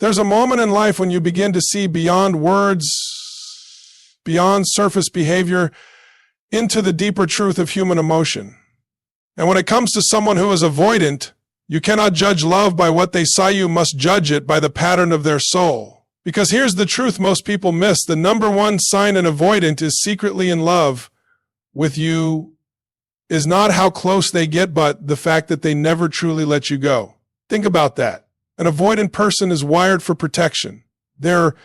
There's a moment in life when you begin to see beyond words, beyond surface behavior, into the deeper truth of human emotion. And when it comes to someone who is avoidant, you cannot judge love by what they saw, you must judge it by the pattern of their soul. Because here's the truth most people miss: the number one sign an avoidant is secretly in love with you is not how close they get, but the fact that they never truly let you go. Think about that. An avoidant person is wired for protection. Their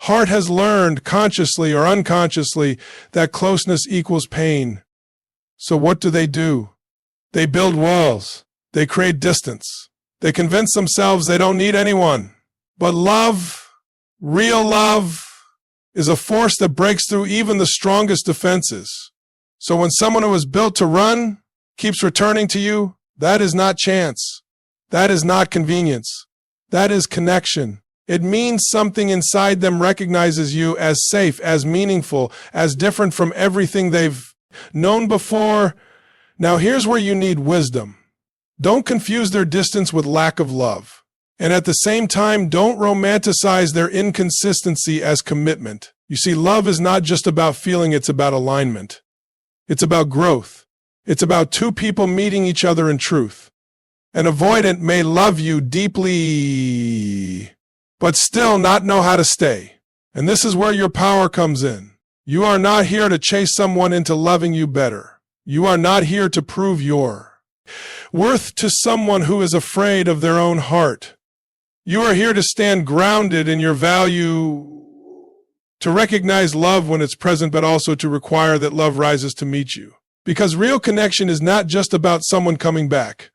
heart has learned, consciously or unconsciously, that closeness equals pain. So what do? They build walls. They create distance. They convince themselves they don't need anyone. But love, real love, is a force that breaks through even the strongest defenses. So when someone who is built to run keeps returning to you, that is not chance. That is not convenience. That is connection. It means something inside them recognizes you as safe, as meaningful, as different from everything they've known before. Now here's where you need wisdom. Don't confuse their distance with lack of love. And at the same time, don't romanticize their inconsistency as commitment. You see, love is not just about feeling, it's about alignment. It's about growth. It's about two people meeting each other in truth. An avoidant may love you deeply, but still not know how to stay. And this is where your power comes in. You are not here to chase someone into loving you better. You are not here to prove your worth to someone who is afraid of their own heart. You are here to stand grounded in your value, to recognize love when it's present, but also to require that love rises to meet you. Because real connection is not just about someone coming back.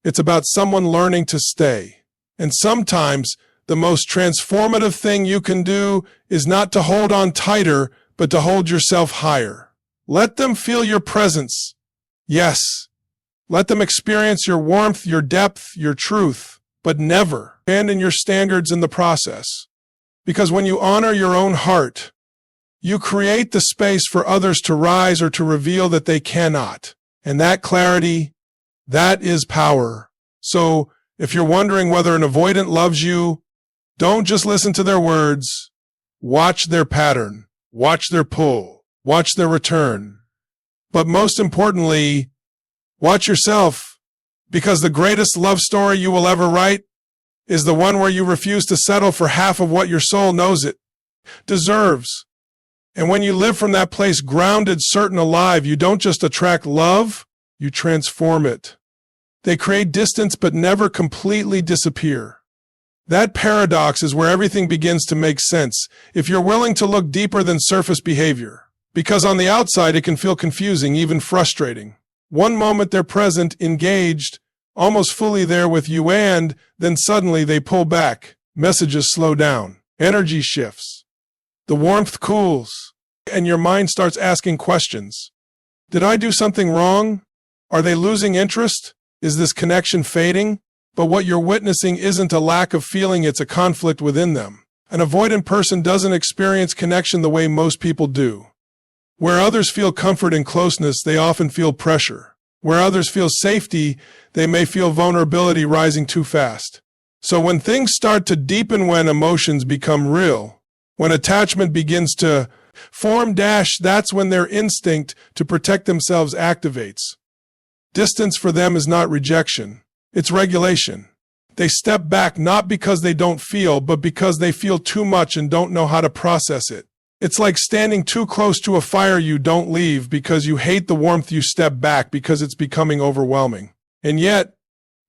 It's about someone learning to stay. And sometimes the most transformative thing you can do is not to hold on tighter, but to hold yourself higher. Let them feel your presence. Yes. Let them experience your warmth, your depth, your truth, but never abandon your standards in the process. Because when you honor your own heart, you create the space for others to rise or to reveal that they cannot. And that clarity, that is power. So if you're wondering whether an avoidant loves you, don't just listen to their words. Watch their pattern. Watch their pull. Watch their return. But most importantly, watch yourself, because the greatest love story you will ever write is the one where you refuse to settle for half of what your soul knows it deserves. And when you live from that place grounded, certain, alive, you don't just attract love, you transform it. They create distance but never completely disappear. That paradox is where everything begins to make sense, if you're willing to look deeper than surface behavior. Because on the outside it can feel confusing, even frustrating. One moment they're present, engaged, almost fully there with you, and then suddenly they pull back. Messages slow down. Energy shifts. The warmth cools. And your mind starts asking questions. Did I do something wrong? Are they losing interest? Is this connection fading? But what you're witnessing isn't a lack of feeling, it's a conflict within them. An avoidant person doesn't experience connection the way most people do. Where others feel comfort and closeness, they often feel pressure. Where others feel safety, they may feel vulnerability rising too fast. So when things start to deepen, when emotions become real, when attachment begins to form, that's when their instinct to protect themselves activates. Distance for them is not rejection, it's regulation. They step back not because they don't feel, but because they feel too much and don't know how to process it. It's like standing too close to a fire. You don't leave because you hate the warmth, you step back because it's becoming overwhelming. And yet,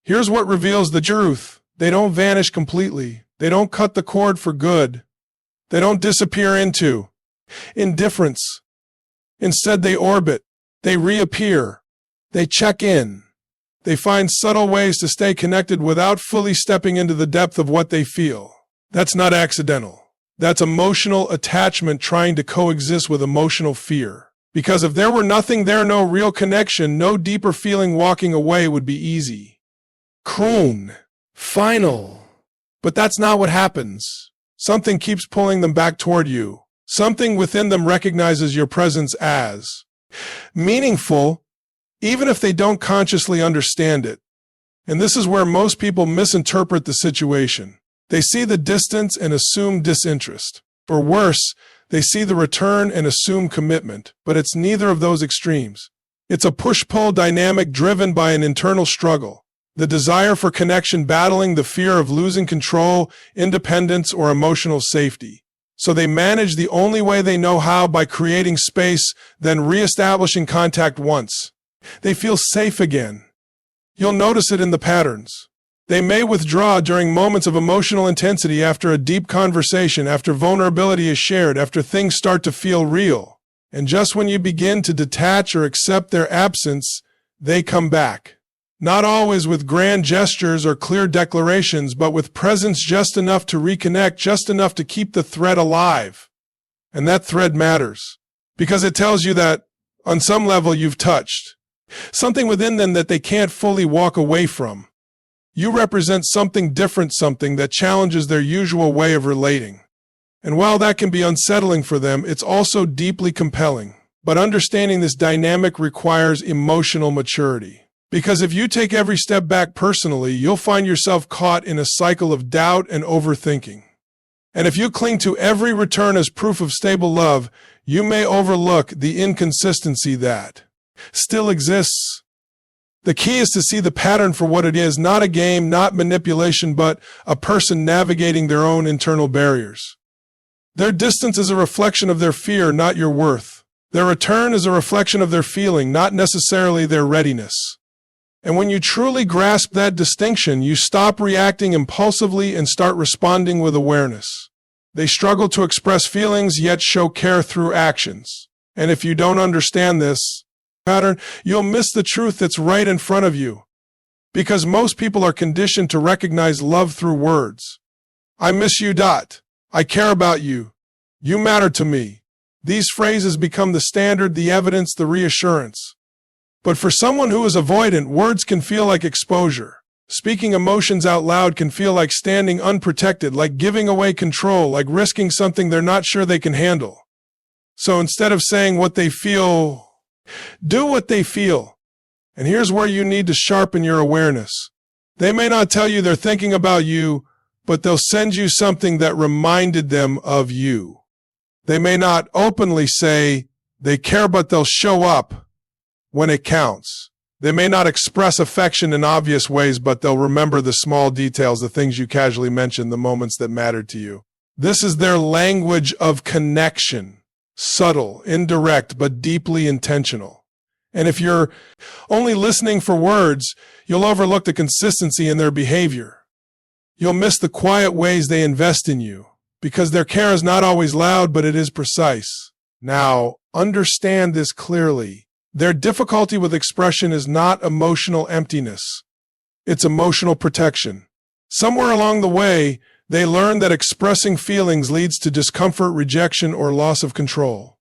here's what reveals the truth. They don't vanish completely. They don't cut the cord for good. They don't disappear into indifference. Instead, they orbit. They reappear. They check in. They find subtle ways to stay connected without fully stepping into the depth of what they feel. That's not accidental. That's emotional attachment trying to coexist with emotional fear. Because if there were nothing there, no real connection, no deeper feeling, walking away would be easy. Clean. Final. But that's not what happens. Something keeps pulling them back toward you. Something within them recognizes your presence as meaningful, even if they don't consciously understand it. And this is where most people misinterpret the situation. They see the distance and assume disinterest. Or worse, they see the return and assume commitment, but it's neither of those extremes. It's a push-pull dynamic driven by an internal struggle, the desire for connection battling the fear of losing control, independence, or emotional safety. So they manage the only way they know how, by creating space, then reestablishing contact once they feel safe again. You'll notice it in the patterns. They may withdraw during moments of emotional intensity, after a deep conversation, after vulnerability is shared, after things start to feel real. And just when you begin to detach or accept their absence, they come back. Not always with grand gestures or clear declarations, but with presence just enough to reconnect, just enough to keep the thread alive. And that thread matters, because it tells you that, on some level, you've touched something within them that they can't fully walk away from. You represent something different, something that challenges their usual way of relating. And while that can be unsettling for them, it's also deeply compelling. But understanding this dynamic requires emotional maturity. Because if you take every step back personally, you'll find yourself caught in a cycle of doubt and overthinking. And if you cling to every return as proof of stable love, you may overlook the inconsistency that still exists. The key is to see the pattern for what it is, not a game, not manipulation, but a person navigating their own internal barriers. Their distance is a reflection of their fear, not your worth. Their return is a reflection of their feeling, not necessarily their readiness. And when you truly grasp that distinction, you stop reacting impulsively and start responding with awareness. They struggle to express feelings, yet show care through actions. And if you don't understand this pattern, you'll miss the truth that's right in front of you. Because most people are conditioned to recognize love through words. I miss you. I care about you. You matter to me. These phrases become the standard, the evidence, the reassurance. But for someone who is avoidant, words can feel like exposure. Speaking emotions out loud can feel like standing unprotected, like giving away control, like risking something they're not sure they can handle. So instead of saying what they feel, do what they feel. And here's where you need to sharpen your awareness. They may not tell you they're thinking about you, but they'll send you something that reminded them of you. They may not openly say they care, but they'll show up when it counts. They may not express affection in obvious ways, but they'll remember the small details, the things you casually mentioned, the moments that mattered to you. This is their language of connection. Subtle, indirect, but deeply intentional. And if you're only listening for words, you'll overlook the consistency in their behavior. You'll miss the quiet ways they invest in you, because their care is not always loud, but it is precise. Now, understand this clearly. Their difficulty with expression is not emotional emptiness. It's emotional protection. Somewhere along the way, they learn that expressing feelings leads to discomfort, rejection, or loss of control.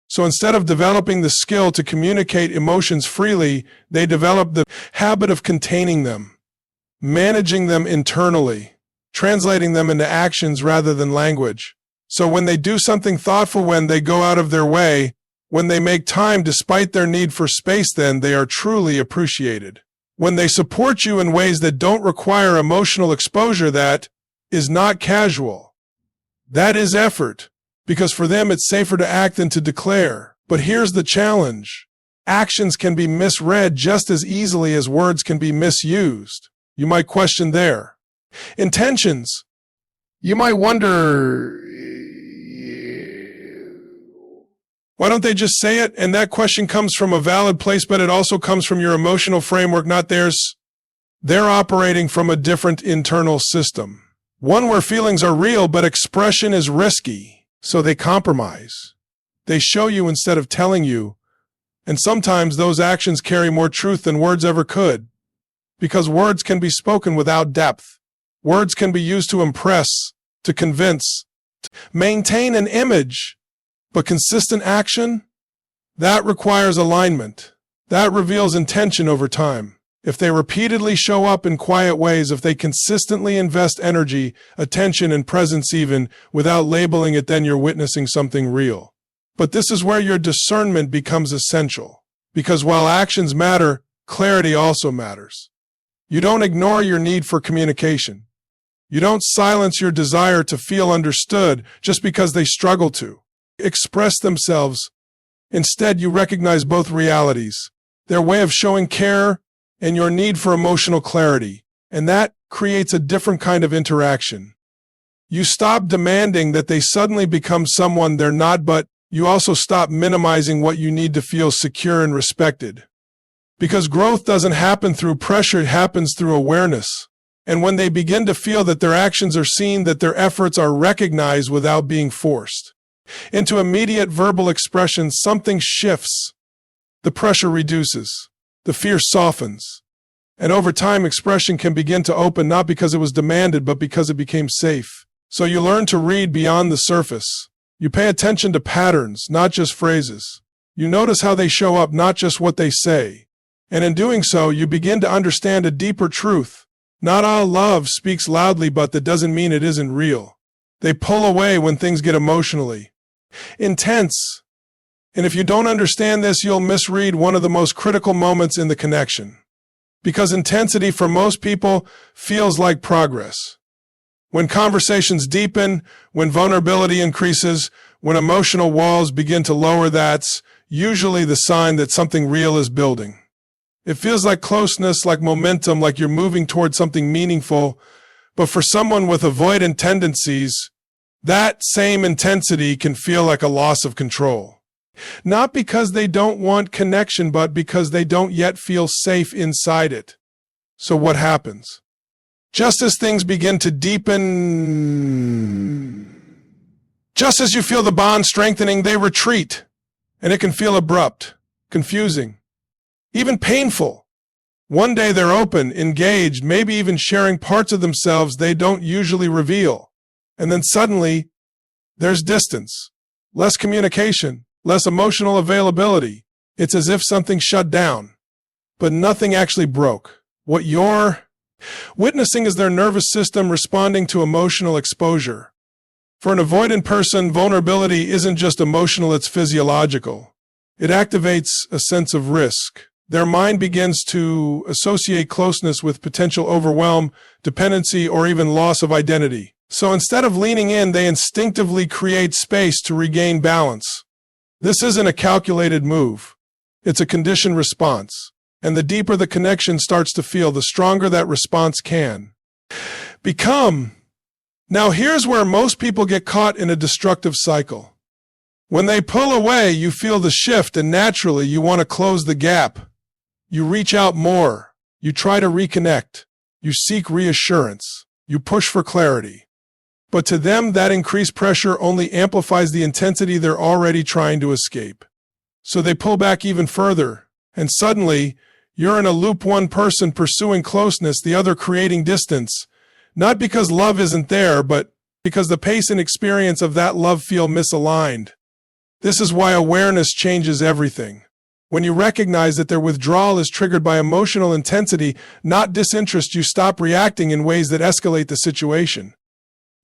So instead of developing the skill to communicate emotions freely, they develop the habit of containing them, managing them internally, translating them into actions rather than language. So when they do something thoughtful, when they go out of their way, when they make time despite their need for space, then they are truly appreciated. When they support you in ways that don't require emotional exposure, that is not casual. That is effort, because for them it's safer to act than to declare. But here's the challenge. Actions can be misread just as easily as words can be misused. You might question their intentions. You might wonder, why don't they just say it? And that question comes from a valid place, but it also comes from your emotional framework, not theirs. They're operating from a different internal system. One where feelings are real, but expression is risky. So they compromise. They show you instead of telling you. And sometimes those actions carry more truth than words ever could. Because words can be spoken without depth. Words can be used to impress, to convince, to maintain an image. But consistent action? That requires alignment. That reveals intention over time. If they repeatedly show up in quiet ways, if they consistently invest energy, attention, and presence even without labeling it, then you're witnessing something real. But this is where your discernment becomes essential. Because while actions matter, clarity also matters. You don't ignore your need for communication. You don't silence your desire to feel understood just because they struggle to express themselves. Instead, you recognize both realities, their way of showing care and your need for emotional clarity, and that creates a different kind of interaction. You stop demanding that they suddenly become someone they're not, but you also stop minimizing what you need to feel secure and respected. Because growth doesn't happen through pressure, it happens through awareness. And when they begin to feel that their actions are seen, that their efforts are recognized without being forced into immediate verbal expression, something shifts. The pressure reduces. The fear softens. And over time, expression can begin to open, not because it was demanded, but because it became safe. So you learn to read beyond the surface. You pay attention to patterns, not just phrases. You notice how they show up, not just what they say. And in doing so, you begin to understand a deeper truth. Not all love speaks loudly, but that doesn't mean it isn't real. They pull away when things get emotionally intense. And if you don't understand this, you'll misread one of the most critical moments in the connection. Because intensity for most people feels like progress. When conversations deepen, when vulnerability increases, when emotional walls begin to lower, that's usually the sign that something real is building. It feels like closeness, like momentum, like you're moving toward something meaningful. But for someone with avoidant tendencies, that same intensity can feel like a loss of control. Not because they don't want connection, but because they don't yet feel safe inside it. So what happens? Just as things begin to deepen, just as you feel the bond strengthening, they retreat. And it can feel abrupt, confusing, even painful. One day they're open, engaged, maybe even sharing parts of themselves they don't usually reveal. And then suddenly, there's distance, less communication, less emotional availability. It's as if something shut down, but nothing actually broke. What you're witnessing is their nervous system responding to emotional exposure. For an avoidant person, vulnerability isn't just emotional, it's physiological. It activates a sense of risk. Their mind begins to associate closeness with potential overwhelm, dependency, or even loss of identity. So instead of leaning in, they instinctively create space to regain balance. This isn't a calculated move. It's a conditioned response. And the deeper the connection starts to feel, the stronger that response can become. Now here's where most people get caught in a destructive cycle. When they pull away, you feel the shift, and naturally you want to close the gap. You reach out more. You try to reconnect. You seek reassurance. You push for clarity. But to them, that increased pressure only amplifies the intensity they're already trying to escape. So they pull back even further, and suddenly, you're in a loop, one person pursuing closeness, the other creating distance, not because love isn't there, but because the pace and experience of that love feel misaligned. This is why awareness changes everything. When you recognize that their withdrawal is triggered by emotional intensity, not disinterest, you stop reacting in ways that escalate the situation.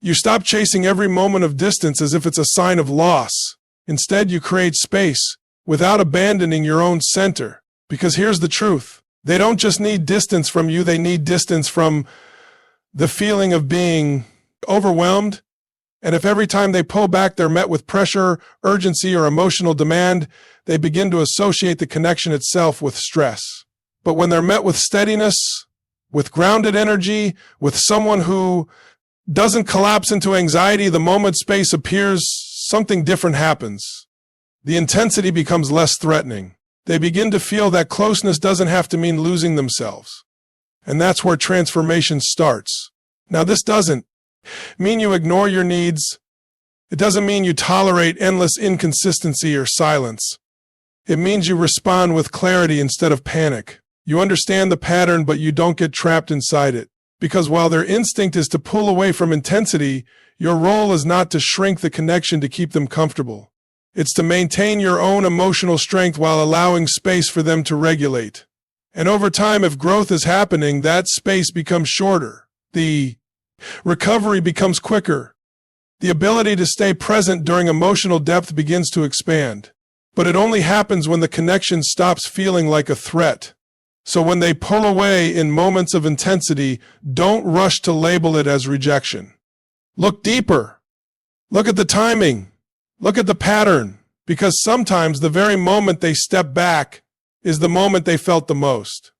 You stop chasing every moment of distance as if it's a sign of loss. Instead, you create space without abandoning your own center. Because here's the truth. They don't just need distance from you, they need distance from the feeling of being overwhelmed. And if every time they pull back they're met with pressure, urgency, or emotional demand, they begin to associate the connection itself with stress. But when they're met with steadiness, with grounded energy, with someone who doesn't collapse into anxiety, the moment space appears, something different happens. The intensity becomes less threatening. They begin to feel that closeness doesn't have to mean losing themselves. And that's where transformation starts. Now, this doesn't mean you ignore your needs. It doesn't mean you tolerate endless inconsistency or silence. It means you respond with clarity instead of panic. You understand the pattern, but you don't get trapped inside it. Because while their instinct is to pull away from intensity, your role is not to shrink the connection to keep them comfortable. It's to maintain your own emotional strength while allowing space for them to regulate. And over time, if growth is happening, that space becomes shorter. The recovery becomes quicker. The ability to stay present during emotional depth begins to expand. But it only happens when the connection stops feeling like a threat. So when they pull away in moments of intensity, don't rush to label it as rejection. Look deeper. Look at the timing. Look at the pattern. Because sometimes the very moment they step back is the moment they felt the most.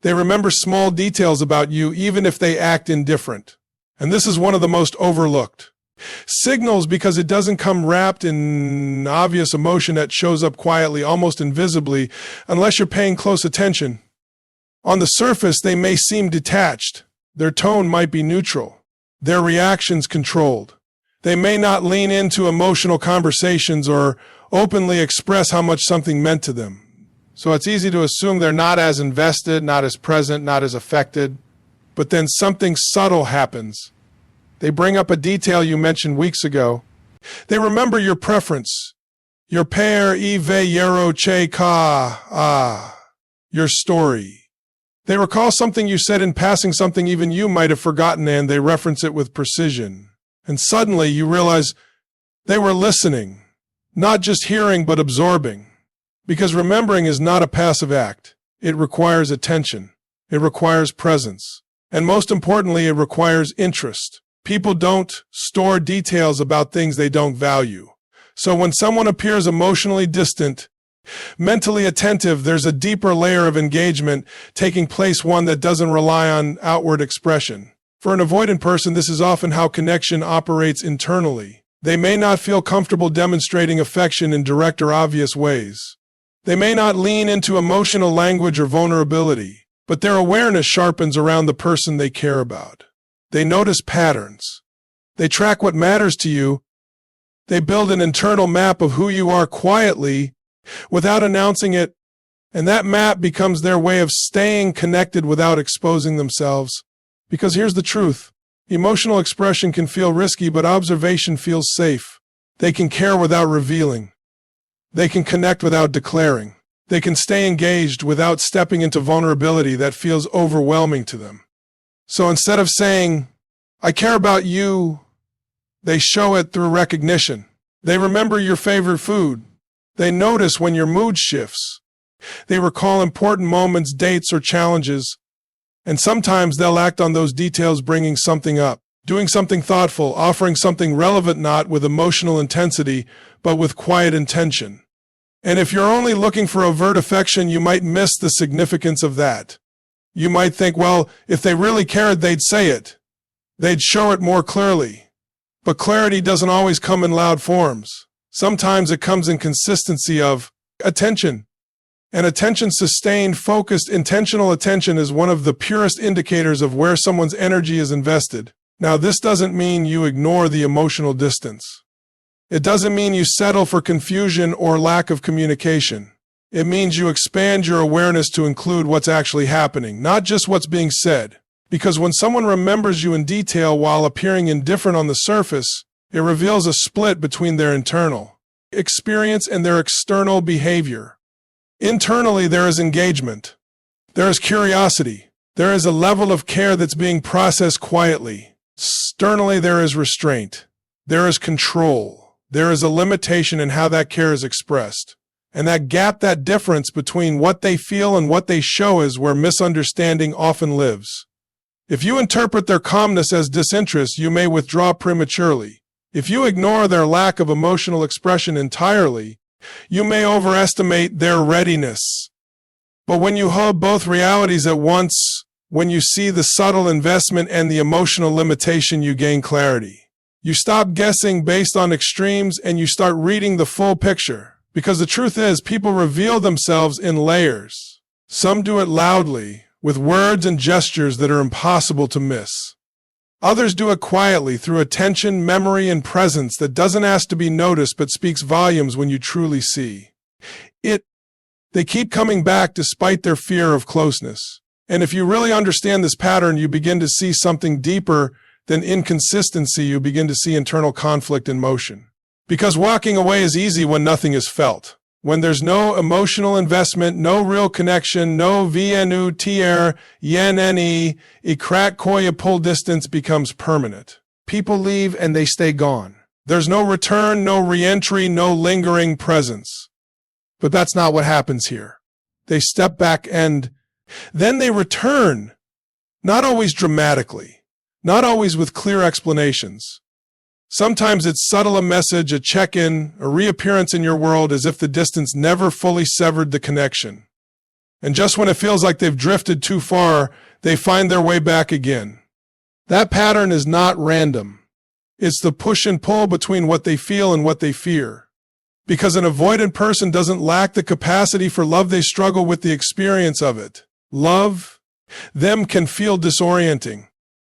They remember small details about you even if they act indifferent. And this is one of the most overlooked signals because it doesn't come wrapped in obvious emotion that shows up quietly, almost invisibly, unless you're paying close attention. On the surface, they may seem detached. Their tone might be neutral. Their reactions controlled. They may not lean into emotional conversations or openly express how much something meant to them. So it's easy to assume they're not as invested, not as present, not as affected. But then something subtle happens. They bring up a detail you mentioned weeks ago. They remember your preference. Your pair yero che ka, your story. They recall something you said in passing, something even you might have forgotten, and they reference it with precision. And suddenly you realize they were listening, not just hearing but absorbing. Because remembering is not a passive act. It requires attention. It requires presence. And most importantly, it requires interest. People don't store details about things they don't value. So when someone appears emotionally distant, mentally attentive, there's a deeper layer of engagement taking place, one that doesn't rely on outward expression. For an avoidant person, this is often how connection operates internally. They may not feel comfortable demonstrating affection in direct or obvious ways. They may not lean into emotional language or vulnerability, but their awareness sharpens around the person they care about. They notice patterns. They track what matters to you. They build an internal map of who you are quietly, without announcing it, and that map becomes their way of staying connected without exposing themselves. Because here's the truth. Emotional expression can feel risky, but observation feels safe. They can care without revealing. They can connect without declaring. They can stay engaged without stepping into vulnerability that feels overwhelming to them. So instead of saying, "I care about you," they show it through recognition. They remember your favorite food. They notice when your mood shifts. They recall important moments, dates, or challenges. And sometimes they'll act on those details, bringing something up, doing something thoughtful, offering something relevant, not with emotional intensity, but with quiet intention. And if you're only looking for overt affection, you might miss the significance of that. You might think, well, if they really cared, they'd say it. They'd show it more clearly. But clarity doesn't always come in loud forms. Sometimes it comes in consistency of attention. And attention, sustained, focused, intentional attention, is one of the purest indicators of where someone's energy is invested. Now, this doesn't mean you ignore the emotional distance. It doesn't mean you settle for confusion or lack of communication. It means you expand your awareness to include what's actually happening, not just what's being said. Because when someone remembers you in detail while appearing indifferent on the surface, it reveals a split between their internal experience and their external behavior. Internally, there is engagement. There is curiosity. There is a level of care that's being processed quietly. Externally, there is restraint. There is control. There is a limitation in how that care is expressed. And that gap, that difference between what they feel and what they show, is where misunderstanding often lives. If you interpret their calmness as disinterest, you may withdraw prematurely. If you ignore their lack of emotional expression entirely, you may overestimate their readiness. But when you hold both realities at once, when you see the subtle investment and the emotional limitation, you gain clarity. You stop guessing based on extremes and you start reading the full picture. Because the truth is, people reveal themselves in layers. Some do it loudly, with words and gestures that are impossible to miss. Others do it quietly, through attention, memory, and presence that doesn't ask to be noticed but speaks volumes when you truly see it. They keep coming back despite their fear of closeness. And if you really understand this pattern, you begin to see something deeper than inconsistency. You begin to see internal conflict in motion. Because walking away is easy when nothing is felt. When there's no emotional investment, no real connection, no VNU tier, yen ne, ikrat koya, pull distance becomes permanent. People leave and they stay gone. There's no return, no re-entry, no lingering presence. But that's not what happens here. They step back and Then they return, not always dramatically, not always with clear explanations. Sometimes it's subtle, a message, a check-in, a reappearance in your world as if the distance never fully severed the connection. And just when it feels like they've drifted too far, they find their way back again. That pattern is not random. It's the push and pull between what they feel and what they fear. Because an avoidant person doesn't lack the capacity for love, they struggle with the experience of it. Love, them, can feel disorienting.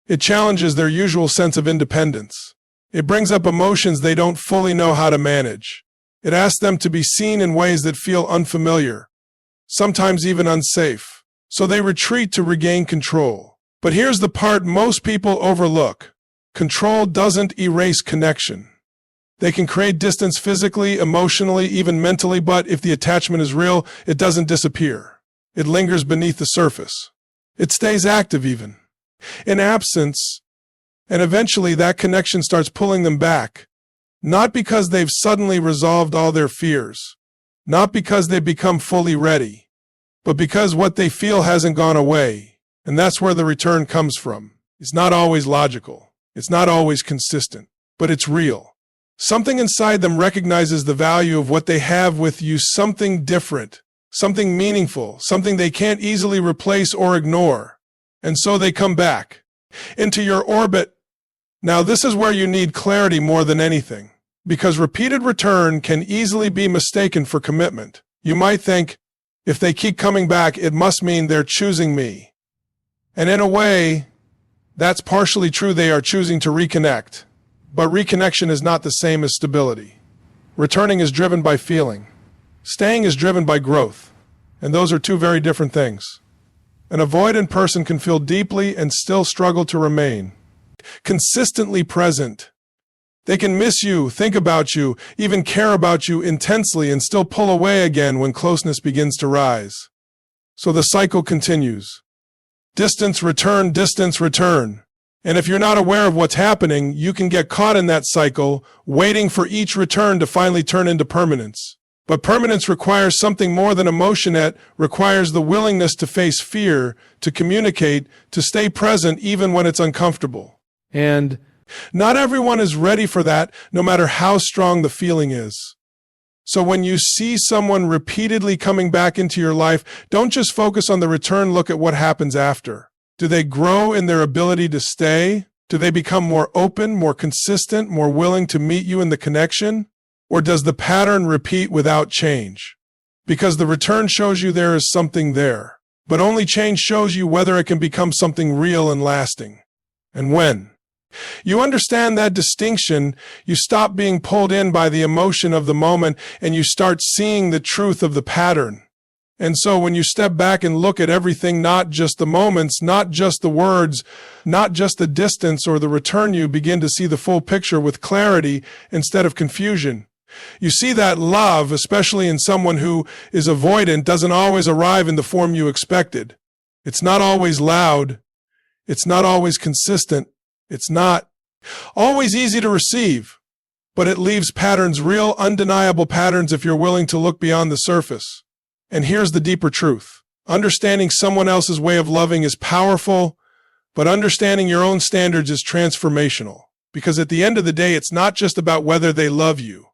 It challenges their usual sense of independence. It brings up emotions they don't fully know how to manage. It asks them to be seen in ways that feel unfamiliar, sometimes even unsafe. So they retreat to regain control. But here's the part most people overlook. Control doesn't erase connection. They can create distance physically, emotionally, even mentally, but if the attachment is real, it doesn't disappear. It lingers beneath the surface. It stays active even. In absence, and eventually that connection starts pulling them back. Not because they've suddenly resolved all their fears. Not because they've become fully ready. But because what they feel hasn't gone away. And that's where the return comes from. It's not always logical. It's not always consistent. But it's real. Something inside them recognizes the value of what they have with you, something different, something meaningful, something they can't easily replace or ignore. And so they come back into your orbit. Now this is where you need clarity more than anything, because repeated return can easily be mistaken for commitment. You might think, if they keep coming back, it must mean they're choosing me. And in a way, that's partially true. They are choosing to reconnect. But reconnection is not the same as stability. Returning is driven by feeling. Staying is driven by growth. And those are two very different things. An avoidant person can feel deeply and still struggle to remain consistently present. They can miss you, think about you, even care about you intensely and still pull away again when closeness begins to rise. So the cycle continues. Distance, return, distance, return. And if you're not aware of what's happening, you can get caught in that cycle, waiting for each return to finally turn into permanence. But permanence requires something more than emotion. It requires the willingness to face fear, to communicate, to stay present even when it's uncomfortable. And not everyone is ready for that, no matter how strong the feeling is. So when you see someone repeatedly coming back into your life, don't just focus on the return, look at what happens after. Do they grow in their ability to stay? Do they become more open, more consistent, more willing to meet you in the connection? Or does the pattern repeat without change? Because the return shows you there is something there, but only change shows you whether it can become something real and lasting. And when you understand that distinction, you stop being pulled in by the emotion of the moment and you start seeing the truth of the pattern. And so when you step back and look at everything, not just the moments, not just the words, not just the distance or the return, you begin to see the full picture with clarity instead of confusion. You see that love, especially in someone who is avoidant, doesn't always arrive in the form you expected. It's not always loud. It's not always consistent. It's not always easy to receive, but it leaves patterns, real, undeniable patterns, if you're willing to look beyond the surface. And here's the deeper truth. Understanding someone else's way of loving is powerful, but understanding your own standards is transformational. Because at the end of the day, it's not just about whether they love you.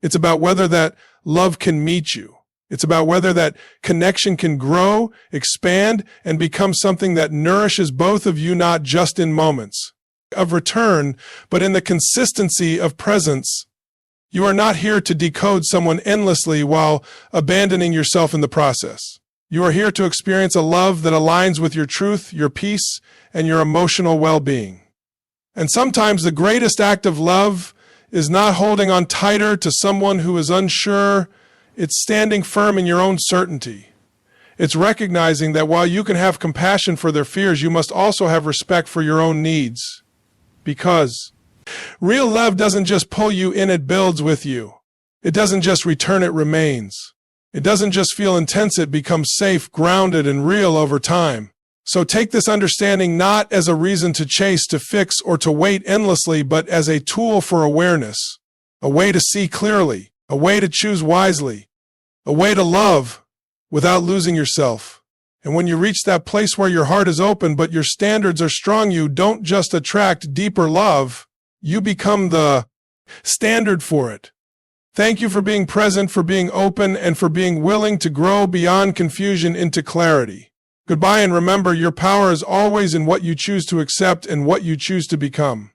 It's about whether that love can meet you. It's about whether that connection can grow, expand, and become something that nourishes both of you, not just in moments of return, but in the consistency of presence. You are not here to decode someone endlessly while abandoning yourself in the process. You are here to experience a love that aligns with your truth, your peace, and your emotional well-being. And sometimes the greatest act of love is not holding on tighter to someone who is unsure. It's standing firm in your own certainty. It's recognizing that while you can have compassion for their fears, you must also have respect for your own needs. Because real love doesn't just pull you in, it builds with you. It doesn't just return, it remains. It doesn't just feel intense, it becomes safe, grounded, and real over time. So take this understanding not as a reason to chase, to fix, or to wait endlessly, but as a tool for awareness, a way to see clearly, a way to choose wisely, a way to love without losing yourself. And when you reach that place where your heart is open, but your standards are strong, you don't just attract deeper love, you become the standard for it. Thank you for being present, for being open, and for being willing to grow beyond confusion into clarity. Goodbye, and remember, your power is always in what you choose to accept and what you choose to become.